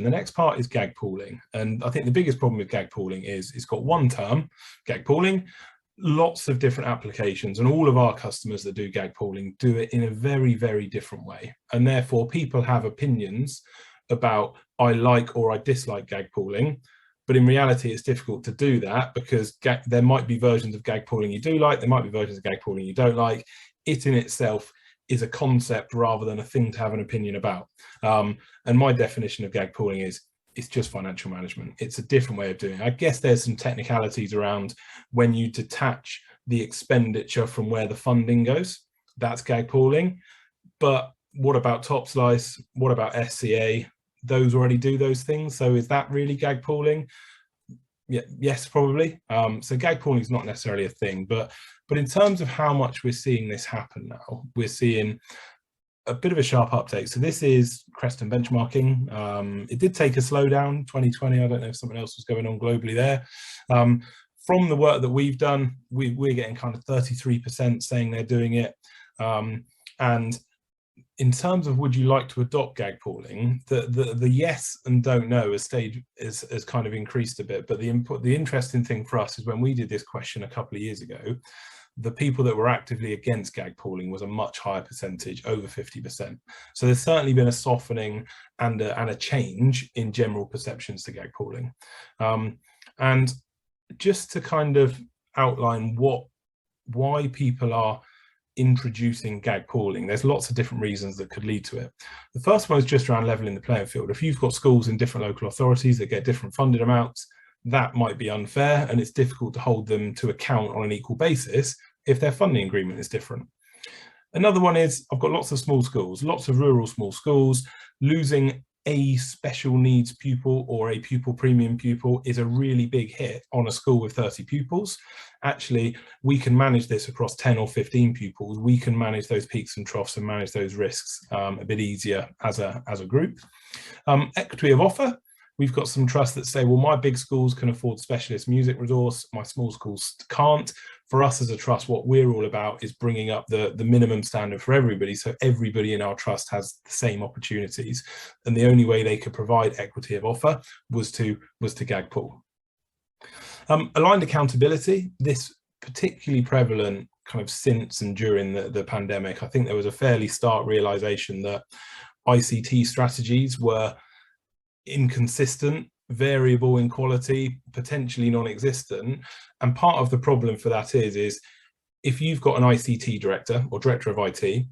The next part is GAG pooling. And I think the biggest problem with GAG pooling is it's got one term, GAG pooling, lots of different applications, and all of our customers that do GAG pooling do it in a very, very different way. And therefore people have opinions about I like or I dislike GAG pooling. But in reality, it's difficult to do that because there might be versions of GAG pooling you do like, there might be versions of GAG pooling you don't like. It in itself is a concept rather than a thing to have an opinion about. And my definition of GAG pooling is it's just financial management. It's a different way of doing it. I guess there's some technicalities around when you detach the expenditure from where the funding goes. That's GAG pooling. But what about top slice? What about SCA? Those already do those things. So is that really GAG pooling? Yeah, yes, probably. So GAG pooling is not necessarily a thing, but in terms of how much we're seeing this happen now, we're seeing a bit of a sharp uptake. So this is Creston benchmarking. It did take a slowdown 2020. I don't know if something else was going on globally there. From the work that we've done, we're getting kind of 33% saying they're doing it. And in terms of would you like to adopt GAG pooling, the yes and don't know has kind of increased a bit. But the interesting thing for us is when we did this question a couple of years ago, the people that were actively against GAG pooling was a much higher percentage, over 50%. So there's certainly been a softening and a change in general perceptions to GAG pooling. And just to kind of outline why people are introducing GAG pooling, there's lots of different reasons that could lead to it. The first one is just around leveling the playing field. If you've got schools in different local authorities that get different funded amounts, that might be unfair, and it's difficult to hold them to account on an equal basis if their funding agreement is different. Another one is I've got lots of small schools, lots of rural small schools. Losing a special needs pupil or a pupil premium pupil is a really big hit on a school with 30 pupils. Actually, we can manage this across 10 or 15 pupils. We can manage those peaks and troughs and manage those risks a bit easier as a group. Equity of offer. We've got some trusts that say, well, my big schools can afford specialist music resource, my small schools can't. For us as a trust, what we're all about is bringing up the minimum standard for everybody, so everybody in our trust has the same opportunities. And the only way they could provide equity of offer was to GAG pool. Aligned accountability, this particularly prevalent kind of since and during the pandemic. I think there was a fairly stark realization that ICT strategies were inconsistent, variable in quality, potentially non-existent. And part of the problem for that is if you've got an ICT director or director of IT,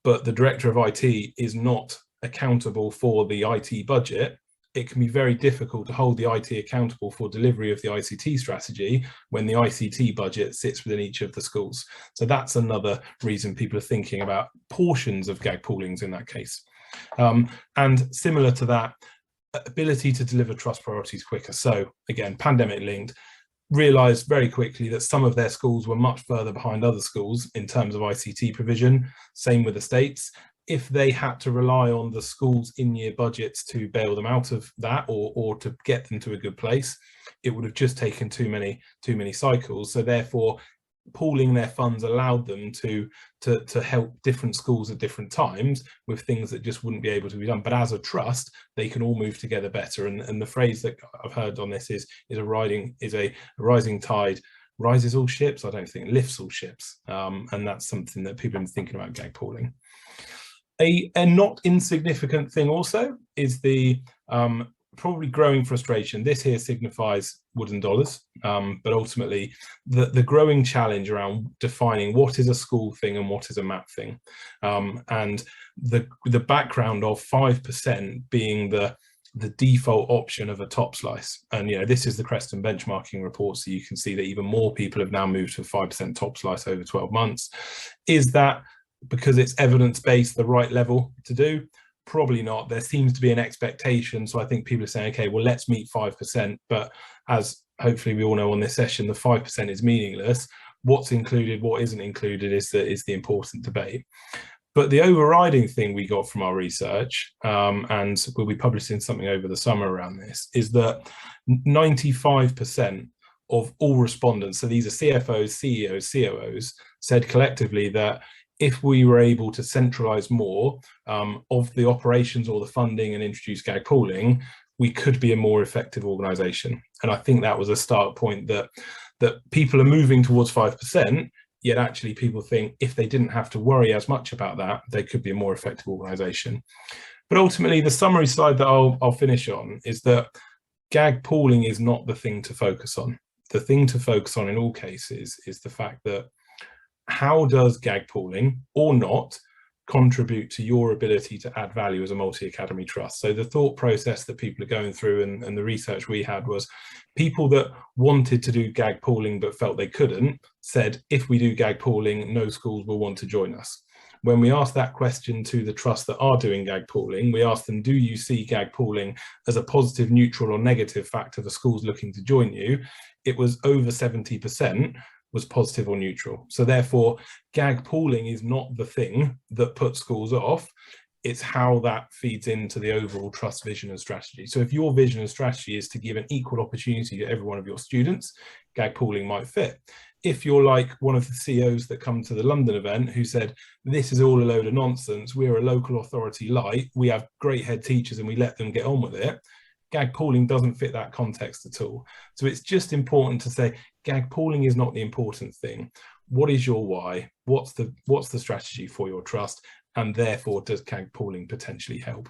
but the director of IT is not accountable for the IT budget, it can be very difficult to hold the IT accountable for delivery of the ICT strategy when the ICT budget sits within each of the schools. So that's another reason people are thinking about portions of GAG poolings in that case. And similar to that, ability to deliver trust priorities quicker. So again, pandemic linked, realized very quickly that some of their schools were much further behind other schools in terms of ICT provision. Same with the states. If they had to rely on the schools in-year budgets to bail them out of that or to get them to a good place, it would have just taken too many cycles. So therefore, pooling their funds allowed them to help different schools at different times with things that just wouldn't be able to be done. But as a trust, they can all move together better. And the phrase that I've heard on this is a rising tide rises all ships. I don't think it lifts all ships. And that's something that people have been thinking about GAG pooling. A not insignificant thing also is the probably growing frustration. This here signifies wooden dollars, but ultimately the growing challenge around defining what is a school thing and what is a MAP thing, and the background of 5% being the default option of a top slice. And this is the Creston benchmarking report, so you can see that even more people have now moved to 5% top slice over 12 months. Is that because it's evidence-based the right level to do? Probably not. There seems to be an expectation, so I think people are saying, okay, well, let's meet 5%, but as hopefully we all know on this session, the 5% is meaningless. What's included, what isn't included is the important debate. But the overriding thing we got from our research, and we'll be publishing something over the summer around this, is that 95% of all respondents, so these are CFOs, CEOs, COOs, said collectively that if we were able to centralize more of the operations or the funding and introduce GAG pooling, we could be a more effective organization. And I think that was a start point, that people are moving towards 5%, yet actually people think if they didn't have to worry as much about that, they could be a more effective organization. But ultimately, the summary slide that I'll finish on is that GAG pooling is not the thing to focus on. The thing to focus on in all cases is the fact that how does GAG pooling or not contribute to your ability to add value as a multi-academy trust? So the thought process that people are going through, and the research we had, was people that wanted to do GAG pooling but felt they couldn't said, if we do GAG pooling, no schools will want to join us. When we asked that question to the trusts that are doing GAG pooling, we asked them, do you see GAG pooling as a positive, neutral or negative factor for schools looking to join you? It was over 70% was positive or neutral. So therefore, GAG pooling is not the thing that puts schools off. It's how that feeds into the overall trust vision and strategy. So if your vision and strategy is to give an equal opportunity to every one of your students, GAG pooling might fit. If you're like one of the CEOs that come to the London event who said, this is all a load of nonsense, we're a local authority light, we have great head teachers and we let them get on with it, GAG pooling doesn't fit that context at all. So it's just important to say, GAG pooling is not the important thing. What is your why? What's the strategy for your trust? And therefore, does GAG pooling potentially help?